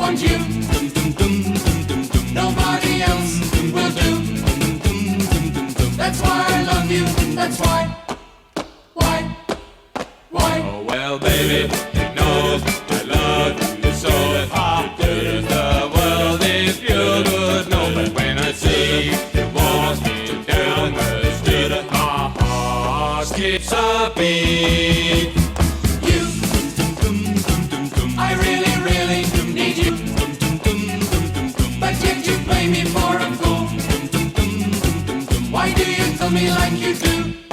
want you. Nobody else will do. That's why I love you. That's why. Why? Oh well, baby, you know I love you so. The world is beautiful, no, but when I see you walking down the street, my heart skips a beat. You, I really, really need you. But yet you play me for a fool. Why do you tell me like you do?